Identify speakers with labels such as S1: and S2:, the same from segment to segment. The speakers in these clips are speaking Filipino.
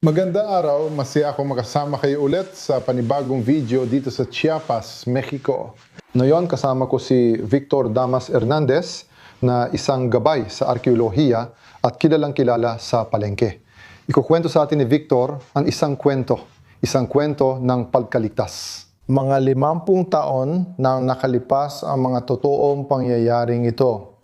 S1: Magandang araw, masaya ako makasama kayo ulit sa panibagong video dito sa Chiapas, Mexico. Ngayon kasama ko si Victor Damas Hernandez na isang gabay sa arkeolohiya at kilalang kilala sa palengke. Ikukwento sa atin ni Victor ang isang kwento ng pagkaligtas. Mga 50 taon nang nakalipas ang mga totoong pangyayaring ito.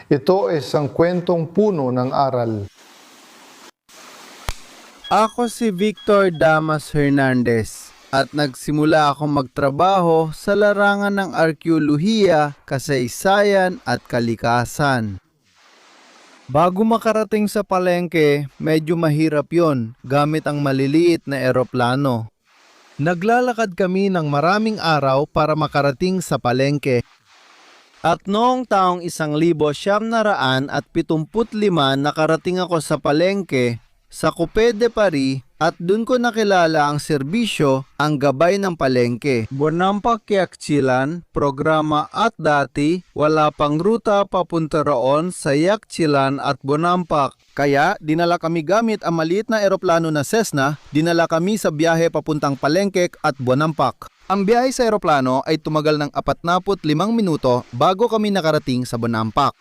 S1: Ito ay isang kwentong puno ng aral.
S2: Ako si Victor Damas Hernandez at nagsimula akong magtrabaho sa larangan ng arkeolohiya, kasaysayan at kalikasan. Bago makarating sa palengke, medyo mahirap yon gamit ang maliliit na eroplano. Naglalakad kami ng maraming araw para makarating sa palengke. At noong taong 1975 nakarating ako sa palengke sa Coupé de Paris at dun ko nakilala ang serbisyo, ang gabay ng palengke. Bonampak Yakchilan, programa at dati wala pang ruta papunta roon sa Yakchilan at Bonampak. Kaya dinala kami gamit ang maliit na eroplano na Cessna, dinala kami sa biyahe papuntang Palengke at Bonampak. Ang biyahe sa eroplano ay tumagal ng 45 minuto bago kami nakarating sa Bonampak.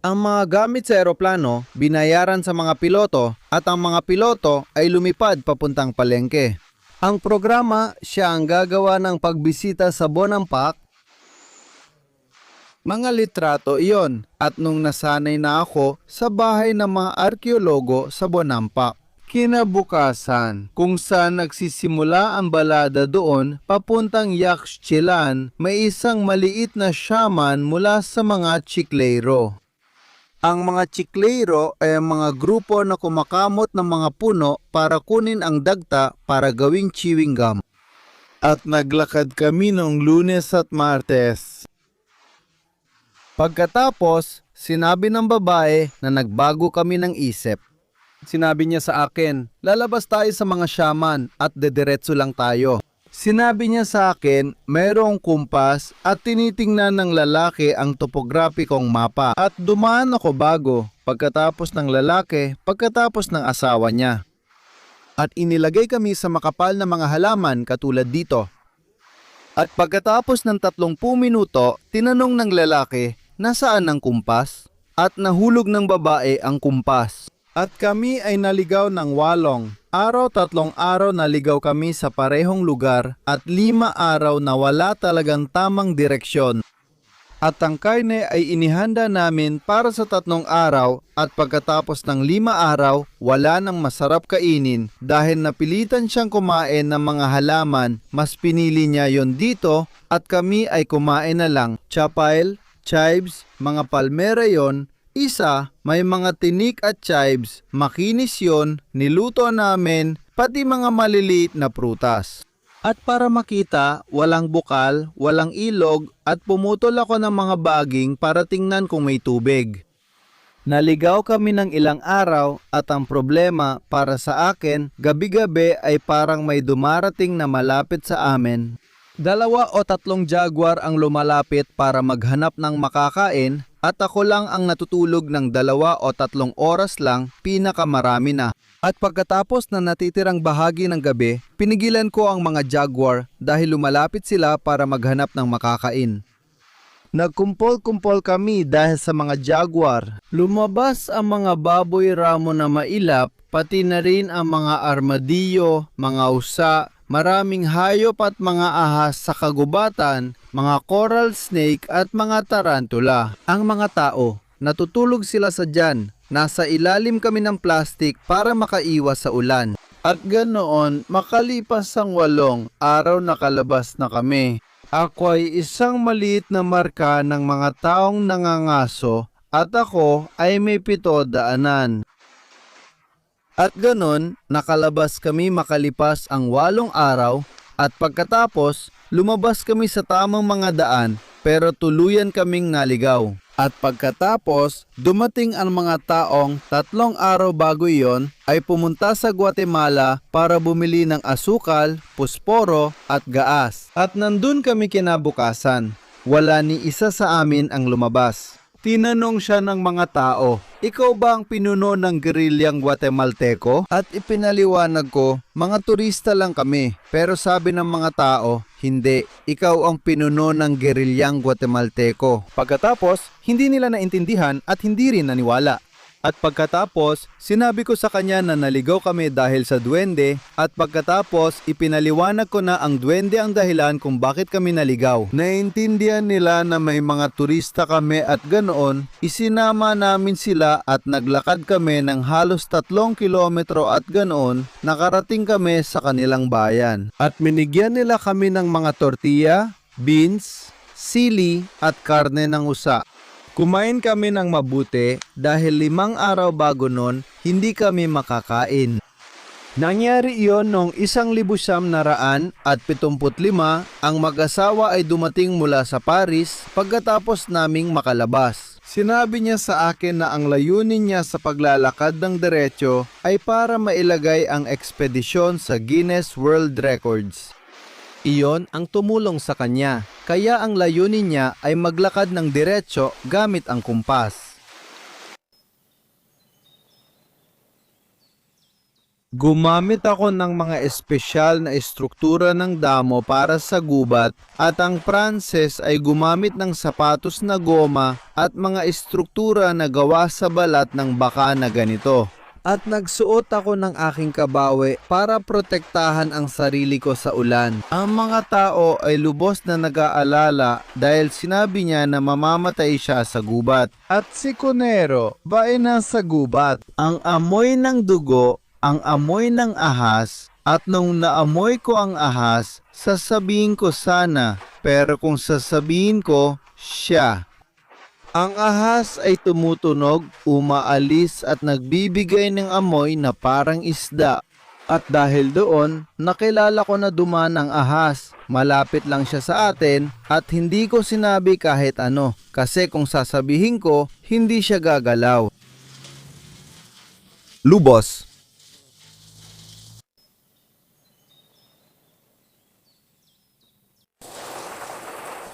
S2: Ang mga gamit sa eroplano, binayaran sa mga piloto at ang mga piloto ay lumipad papuntang palengke. Ang programa, siya ang gagawa ng pagbisita sa Bonampak. Mga litrato iyon at nung nasanay na ako sa bahay ng mga arkeologo sa Bonampak. Kinabukasan, kung saan nagsisimula ang balada doon, papuntang Yaxchilan, may isang maliit na shaman mula sa mga Chiclero. Ang mga Chiclero ay ang mga grupo na kumakamot ng mga puno para kunin ang dagta para gawing chewing gum. At naglakad kami noong Lunes at Martes. Pagkatapos, sinabi ng babae na nagbago kami ng isip. Sinabi niya sa akin, lalabas tayo sa mga shaman at dediretso lang tayo. Sinabi niya sa akin, mayroong kumpas at tinitingnan ng lalaki ang topograpikong mapa at dumaan ako bago pagkatapos ng lalaki, pagkatapos ng asawa niya. At inilagay kami sa makapal na mga halaman katulad dito. At pagkatapos ng 30 minuto, tinanong ng lalaki, nasaan ang kumpas? At nahulog ng babae ang kumpas. At kami ay naligaw ng 8 araw, 3 araw naligaw kami sa parehong lugar at 5 araw na wala talagang tamang direksyon. At ang karne ay inihanda namin para sa 3 araw at pagkatapos ng 5 araw, wala nang masarap kainin dahil napilitan siyang kumain ng mga halaman, mas pinili niya yon dito at kami ay kumain na lang chapile, chives, mga palmera yon. Isa, may mga tinik at chives, makinis yon, niluto namin, pati mga maliliit na prutas. At para makita, walang bukal, walang ilog, at pumutol ako ng mga baging para tingnan kung may tubig. Naligaw kami ng ilang araw at ang problema para sa akin, gabi-gabi ay parang may dumarating na malapit sa amin. 2 o 3 jaguar ang lumalapit para maghanap ng makakain at ako lang ang natutulog ng 2 o 3 oras lang, pinakamarami na. At pagkatapos na natitirang bahagi ng gabi, pinigilan ko ang mga jaguar dahil lumalapit sila para maghanap ng makakain. Nagkumpol-kumpol kami dahil sa mga jaguar. Lumabas ang mga baboy ramo na mailap, pati na rin ang mga armadillo, mga usa, maraming hayop at mga ahas sa kagubatan, mga coral snake at mga tarantula. Ang mga tao, natutulog sila sa dyan. Nasa ilalim kami ng plastic para makaiwas sa ulan. At ganoon, makalipas ang 8 araw nakalabas na kami. Ako ay isang maliit na marka ng mga taong nangangaso at ako ay may 7 daanan. At ganon, nakalabas kami makalipas ang 8 araw at pagkatapos, lumabas kami sa tamang mga daan pero tuluyan kaming naligaw. At pagkatapos, dumating ang mga taong 3 araw bago iyon ay pumunta sa Guatemala para bumili ng asukal, pusporo at gaas. At nandun kami kinabukasan. Wala ni isa sa amin ang lumabas. Tinanong siya ng mga tao, ikaw ba ang pinuno ng gerilyang Guatemalteco? At ipinaliwanag ko, mga turista lang kami. Pero sabi ng mga tao, hindi, ikaw ang pinuno ng gerilyang Guatemalteco. Pagkatapos, hindi nila naintindihan at hindi rin naniwala. At pagkatapos, sinabi ko sa kanya na naligaw kami dahil sa duwende at pagkatapos ipinaliwanag ko na ang duwende ang dahilan kung bakit kami naligaw. Naintindihan nila na may mga turista kami at ganoon, isinama namin sila at naglakad kami ng halos 3 kilometro at ganoon, nakarating kami sa kanilang bayan. At minigyan nila kami ng mga tortilla, beans, sili at karne ng usa. Kumain kami ng mabuti dahil 5 araw bago nun, hindi kami makakain. Nangyari iyon noong 1975 ang mag-asawa ay dumating mula sa Paris pagkatapos naming makalabas. Sinabi niya sa akin na ang layunin niya sa paglalakad ng diretso ay para mailagay ang ekspedisyon sa Guinness World Records. Iyon ang tumulong sa kanya, kaya ang layunin niya ay maglakad ng diretso gamit ang kumpas. Gumamit ako ng mga espesyal na estruktura ng damo para sa gubat at ang Pranses ay gumamit ng sapatos na goma at mga estruktura na gawa sa balat ng baka na ganito. At nagsuot ako ng aking kabawi para protektahan ang sarili ko sa ulan. Ang mga tao ay lubos na nag-aalala dahil sinabi niya na mamamatay siya sa gubat. At si Conero ba ay nasa gubat? Ang amoy ng dugo, ang amoy ng ahas, at nung naamoy ko ang ahas, sasabihin ko sana, pero kung sasabihin ko, siya. Ang ahas ay tumutunog, umaalis at nagbibigay ng amoy na parang isda. At dahil doon, nakilala ko na dumaan ang ahas. Malapit lang siya sa atin at hindi ko sinabi kahit ano. Kasi kung sasabihin ko, hindi siya gagalaw. Lubos.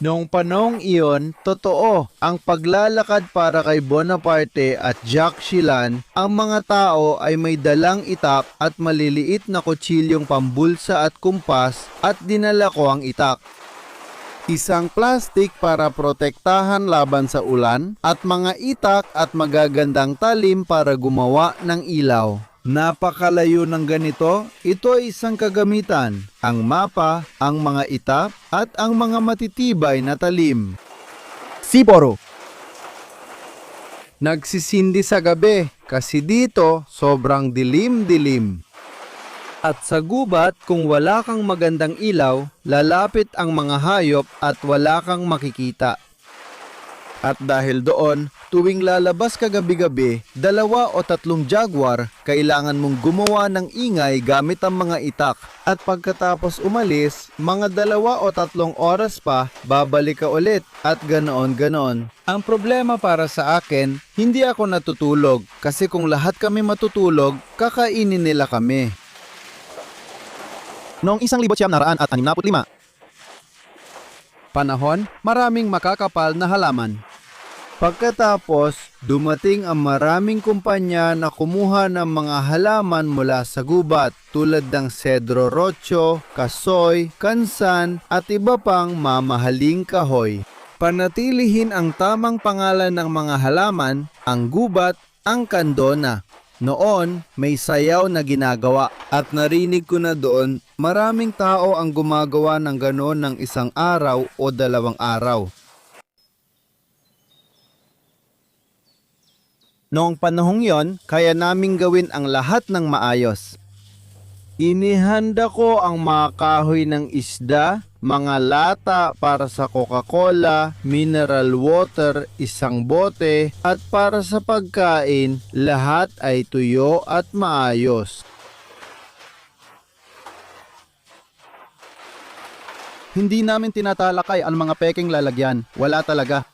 S2: Noong panahong iyon, totoo, ang paglalakad para kay Bonaparte at Jacques Chilan, ang mga tao ay may dalang itak at maliliit na kutsilyong pambulsa at kumpas at dinala ko ang itak. Isang plastik para protektahan laban sa ulan at mga itak at magagandang talim para gumawa ng ilaw. Napakalayo ng ganito, ito ay isang kagamitan, ang mapa, ang mga itak, at ang mga matitibay na talim. Siporo. Nagsisindi sa gabi, kasi dito sobrang dilim-dilim. At sa gubat, kung wala kang magandang ilaw, lalapit ang mga hayop at wala kang makikita. At dahil doon, tuwing lalabas ka gabi-gabi, 2 o 3 jaguar, kailangan mong gumawa ng ingay gamit ang mga itak. At pagkatapos umalis, mga 2 o 3 oras pa, babalik ka ulit at ganoon-ganoon. Ang problema para sa akin, hindi ako natutulog kasi kung lahat kami matutulog, kakainin nila kami. Noong 1965, panahon, maraming makakapal na halaman. Pagkatapos, dumating ang maraming kumpanya na kumuha ng mga halaman mula sa gubat tulad ng Cedro Rocho, Kasoy, Kansan at iba pang mamahaling kahoy. Panatilihin ang tamang pangalan ng mga halaman, ang gubat, ang kandona. Noon, may sayaw na ginagawa at narinig ko na doon maraming tao ang gumagawa ng gano'n ng 1 araw o 2 araw. Noong panahong yon, kaya naming gawin ang lahat ng maayos. Inihanda ko ang mga kahoy ng isda, mga lata para sa Coca-Cola, mineral water, 1 bote, at para sa pagkain, lahat ay tuyo at maayos. Hindi namin tinatalakay ang mga peking lalagyan, wala talaga.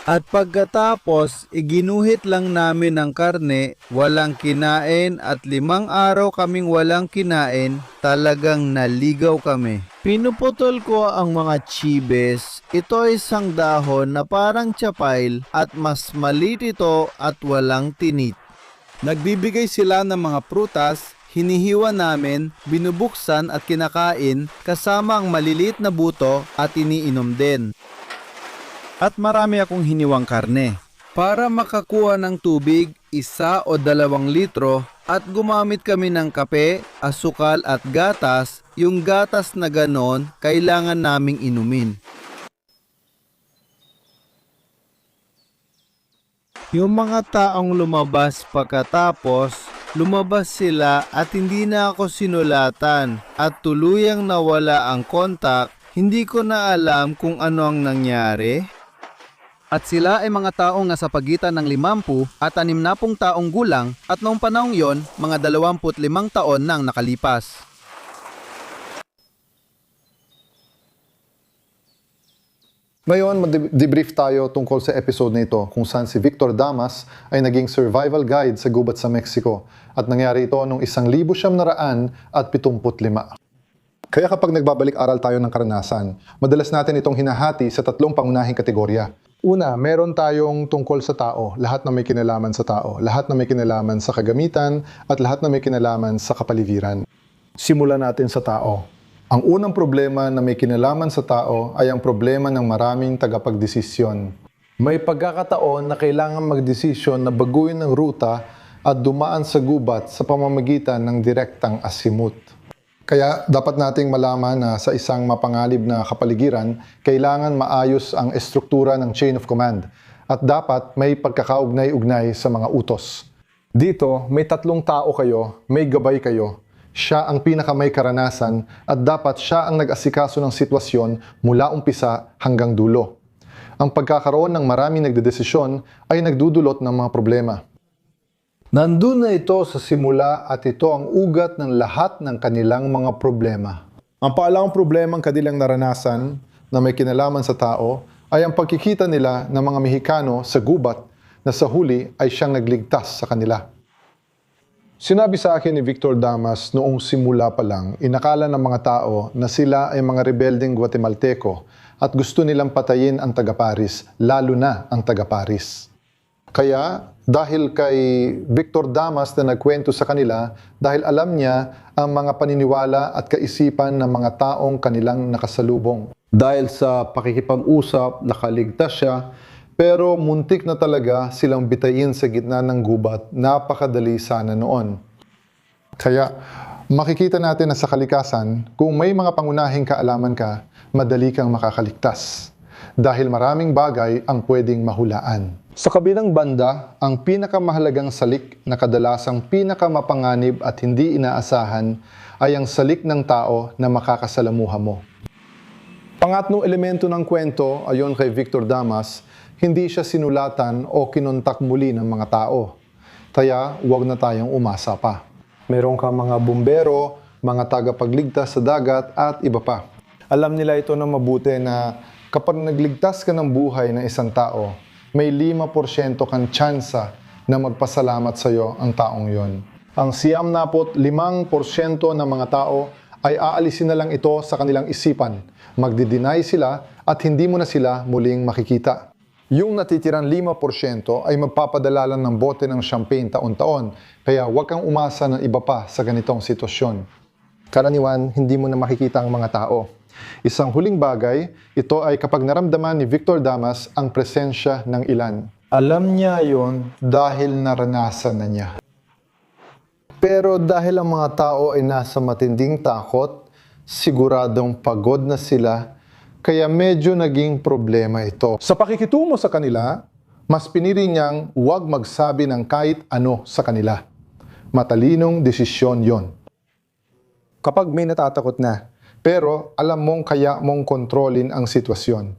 S2: At pagkatapos, iginuhit lang namin ng karne, walang kinain at 5 araw kaming walang kinain, talagang naligaw kami. Pinuputol ko ang mga chibes. Ito ay isang dahon na parang tsapail at mas maliit ito at walang tinit. Nagbibigay sila ng mga prutas, hinihiwa namin, binubuksan at kinakain kasama ang maliliit na buto at iniinom din. At marami akong hiniwang karne. Para makakuha ng tubig, 1 o 2 litro at gumamit kami ng kape, asukal at gatas, yung gatas na ganon kailangan naming inumin. Yung mga taong lumabas pagkatapos, lumabas sila at hindi na ako sinulatan at tuluyang nawala ang kontak, hindi ko na alam kung ano ang nangyari. At sila ay mga taong nasa pagitan ng 50 at 60 taong gulang at noong panahong yon, mga 25 taon nang nakalipas.
S1: Ngayon, mag-debrief tayo tungkol sa episode na ito kung saan si Victor Damas ay naging survival guide sa gubat sa Mexico at nangyari ito noong 1975. Kaya kapag nagbabalik-aral tayo ng karanasan, madalas natin itong hinahati sa 3 pangunahing kategorya. Una, meron tayong tungkol sa tao, lahat na may kinalaman sa tao, lahat na may kinalaman sa kagamitan, at lahat na may kinalaman sa kapaligiran. Simulan natin sa tao. Ang unang problema na may kinalaman sa tao ay ang problema ng maraming tagapagdesisyon. May pagkakataon na kailangan magdesisyon na baguhin ang ruta at dumaan sa gubat sa pamamagitan ng direktang asimut. Kaya dapat nating malaman na sa isang mapangalib na kapaligiran, kailangan maayos ang estruktura ng chain of command at dapat may pagkakaugnay-ugnay sa mga utos. Dito, may 3 tao kayo, may gabay kayo. Siya ang pinakamay karanasan at dapat siya ang nag-asikaso ng sitwasyon mula umpisa hanggang dulo. Ang pagkakaroon ng maraming nagdedesisyon ay nagdudulot ng mga problema. Nandun na ito sa simula at ito ang ugat ng lahat ng kanilang mga problema. Ang paalawang problemang kanilang naranasan na may kinalaman sa tao ay ang pagkikita nila ng mga Mexicano sa gubat na sa huli ay siyang nagligtas sa kanila. Sinabi sa akin ni Victor Damas noong simula pa lang, inakala ng mga tao na sila ay mga rebeldeng Guatemalteco at gusto nilang patayin ang taga-Paris, lalo na ang taga-Paris. Kaya, dahil kay Victor Damas na nagkwento sa kanila, dahil alam niya ang mga paniniwala at kaisipan ng mga taong kanilang nakasalubong. Dahil sa pakikipag-usap, nakaligtas siya, pero muntik na talaga silang bitayin sa gitna ng gubat, napakadali sana noon. Kaya, makikita natin na sa kalikasan, kung may mga pangunahing kaalaman ka, madali kang makakaligtas. Dahil maraming bagay ang pwedeng mahulaan. Sa kabilang banda, ang pinakamahalagang salik na kadalasang pinakamapanganib at hindi inaasahan ay ang salik ng tao na makakasalamuha mo. Pangatlong elemento ng kwento, ayon kay Victor Damas, hindi siya sinulatan o kinontak muli ng mga tao. Kaya huwag na tayong umasa pa. Meron kang mga bumbero, mga tagapagligtas sa dagat at iba pa. Alam nila ito na mabuti na kapag nagligtas ka ng buhay ng isang tao, may 5% kang tsansa na magpasalamat sa iyo ang taong yon. Ang 95% ng mga tao ay aalisin na lang ito sa kanilang isipan. Magdi-deny sila at hindi mo na sila muling makikita. Yung natitirang 5% ay magpapadala lang ng bote ng champagne taon-taon, kaya huwag kang umasa ng iba pa sa ganitong sitwasyon. Karaniwan, hindi mo na makikita ang mga tao. Isang huling bagay, ito ay kapag naramdaman ni Victor Damas ang presensya ng ilan. Alam niya yon dahil naranasan na niya. Pero dahil ang mga tao ay nasa matinding takot, siguradong pagod na sila, kaya medyo naging problema ito. Sa pakikitungo sa kanila, mas pinili niyang huwag magsabi ng kahit ano sa kanila. Matalinong desisyon yon. Kapag may natatakot na, pero alam mong kaya mong kontrolin ang sitwasyon.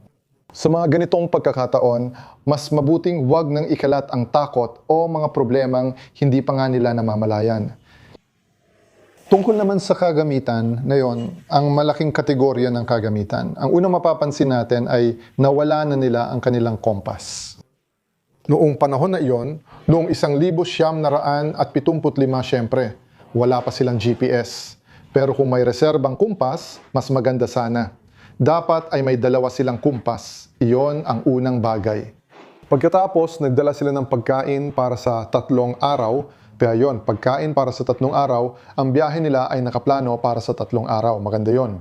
S1: Sa mga ganitong pagkakataon, mas mabuting huwag nang ikalat ang takot o mga problemang hindi pa nga nila namamalayan. Tungkol naman sa kagamitan na yon, ang malaking kategorya ng kagamitan. Ang unang mapapansin natin ay nawala na nila ang kanilang kompas. Noong panahon na iyon, noong 1975 syempre, wala pa silang GPS. Pero kung may reserbang kumpas, mas maganda sana. Dapat ay may dalawa silang kumpas. Iyon ang unang bagay. Pagkatapos, nagdala sila ng pagkain para sa 3 araw. Kaya yon, pagkain para sa 3 araw, ang biyahe nila ay nakaplano para sa 3 araw. Maganda yon.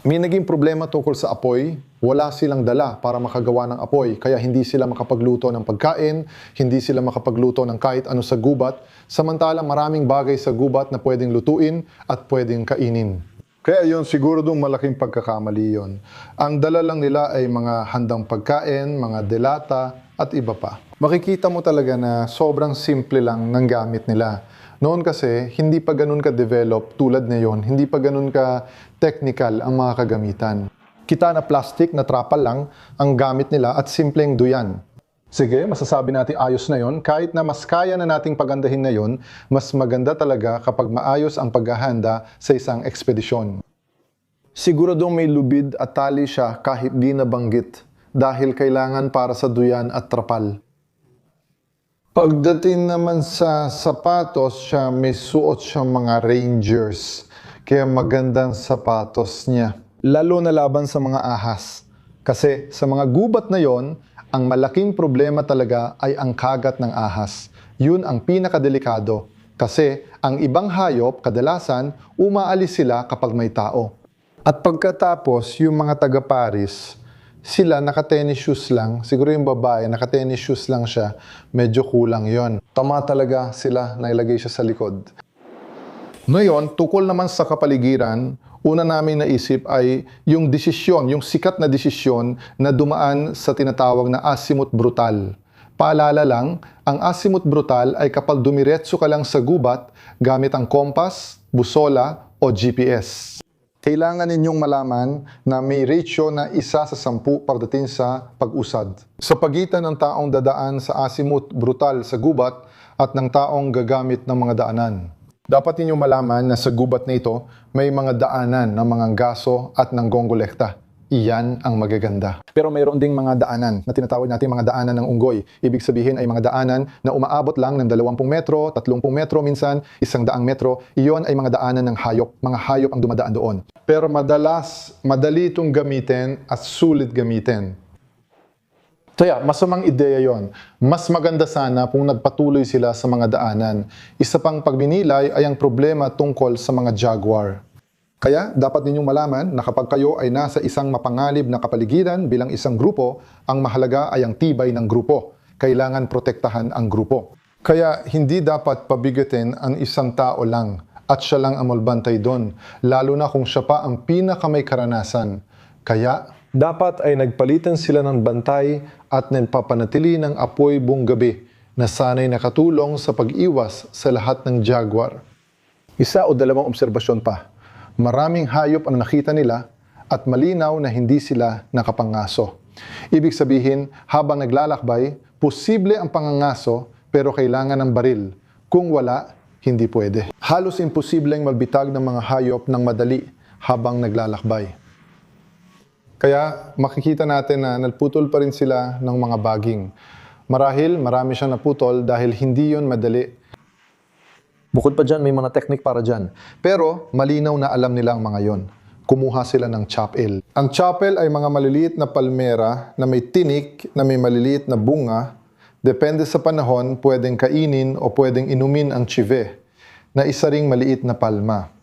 S1: May naging problema tungkol sa apoy. Wala silang dala para makagawa ng apoy. Kaya hindi sila makapagluto ng pagkain, hindi sila makapagluto ng kahit ano sa gubat. Samantalang maraming bagay sa gubat na pwedeng lutuin at pwedeng kainin. Kaya yun, siguro doon malaking pagkakamali yun. Ang dala lang nila ay mga handang pagkain, mga delata, at iba pa. Makikita mo talaga na sobrang simple lang ng gamit nila. Noon kasi, hindi pa ganun ka-develop tulad ngayon, hindi pa ganun ka-technical ang mga kagamitan. Kita na plastic na trapal lang ang gamit nila at simpleng duyan. Sige, masasabi natin ayos na yon. Kahit na mas kaya na nating pagandahin na yon, mas maganda talaga kapag maayos ang paghahanda sa isang ekspedisyon. Siguradong may lubid at tali siya kahit di nabanggit dahil kailangan para sa duyan at trapal. Pagdating naman sa sapatos siya, may suot siyang mga Rangers. Kaya magandang sapatos niya. Lalo na laban sa mga ahas. Kasi sa mga gubat na yon, ang malaking problema talaga ay ang kagat ng ahas. Yun ang pinakadelikado. Kasi ang ibang hayop, kadalasan, umaalis sila kapag may tao. At pagkatapos, yung mga taga-Paris, sila naka-tennis shoes lang. Siguro yung babae, naka-tennis shoes lang siya. Medyo kulang yon. Tama talaga sila na ilagay siya sa likod. Ngayon, tukol naman sa kapaligiran, una namin naisip ay yung desisyon, yung sikat na desisyon na dumaan sa tinatawag na azimuth brutal. Paalala lang, ang azimuth brutal ay kapag dumiretso ka lang sa gubat gamit ang kompas, busola o GPS. Kailangan ninyong malaman na may ratio na 1:10 pagdating sa pag-usad. Sa pagitan ng taong dadaan sa azimuth brutal sa gubat at ng taong gagamit ng mga daanan. Dapat ninyong malaman na sa gubat na ito, may mga daanan ng mga gaso at ng gongolekta. Iyan ang magaganda. Pero mayroon ding mga daanan na tinatawag natin mga daanan ng unggoy. Ibig sabihin ay mga daanan na umaabot lang ng 20 metro, 30 metro minsan, 100 metro. Iyon ay mga daanan ng hayop. Mga hayop ang dumadaan doon. Pero madali itong gamitin at sulit gamitin. Kaya, masamang ideya yon. Mas maganda sana kung nagpatuloy sila sa mga daanan. Isa pang pagminilay ay ang problema tungkol sa mga jaguar. Kaya, dapat ninyong malaman na kapag kayo ay nasa isang mapangalib na kapaligiran bilang isang grupo, ang mahalaga ay ang tibay ng grupo. Kailangan protektahan ang grupo. Kaya, hindi dapat pabigatin ang isang tao lang at siya lang ang malbantay doon, lalo na kung siya pa ang pinakamay karanasan. Kaya, dapat ay nagpalitan sila ng bantay at nagpapanatili ng apoy buong gabi na sana'y nakatulong sa pag-iwas sa lahat ng jaguar. Isa o dalawang obserbasyon pa. Maraming hayop ang nakita nila at malinaw na hindi sila nakapangaso. Ibig sabihin, habang naglalakbay, posible ang pangangaso pero kailangan ng baril. Kung wala, hindi pwede. Halos imposibleng magbitag ng mga hayop ng madali habang naglalakbay. Kaya makikita natin na nagputol pa rin sila ng mga baging. Marahil marami siyang naputol dahil hindi yon madali. Bukod pa dyan, may mga technique para dyan. Pero malinaw na alam nila ang mga yon. Kumuha sila ng chapel. Ang chapel ay mga maliliit na palmera na may tinik na may maliliit na bunga. Depende sa panahon, pwedeng kainin o pwedeng inumin ang chive na isa ring maliit na palma.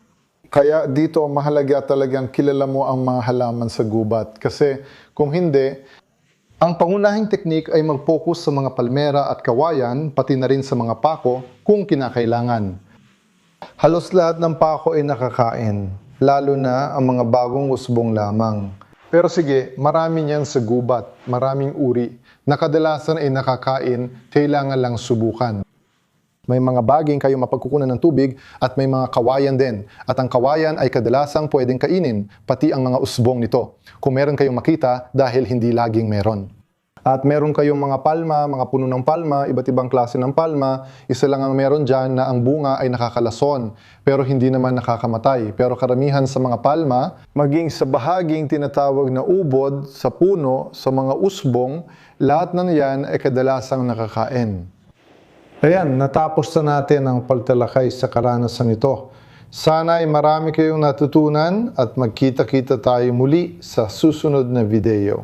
S1: Kaya dito mahalaga talagang kilala mo ang mga halaman sa gubat. Kasi kung hindi, ang pangunahing teknik ay mag-focus sa mga palmera at kawayan, pati na rin sa mga pako kung kinakailangan. Halos lahat ng pako ay nakakain, lalo na ang mga bagong usbong lamang. Pero sige, marami niyan sa gubat, maraming uri. Nakadalasan ay nakakain, kailangan lang subukan. May mga baging kayo mapagkukunan ng tubig at may mga kawayan din. At ang kawayan ay kadalasang pwedeng kainin, pati ang mga usbong nito. Kung meron kayong makita dahil hindi laging meron. At meron kayong mga palma, mga puno ng palma, iba't ibang klase ng palma. Isa lang ang meron dyan na ang bunga ay nakakalason, pero hindi naman nakakamatay. Pero karamihan sa mga palma, maging sa bahaging tinatawag na ubod, sa puno, sa mga usbong, lahat ng yan ay kadalasang nakakain. Ayan, natapos na natin ang pagtalakay sa karanasan ito. Sana ay marami kayong natutunan at magkita-kita tayo muli sa susunod na video.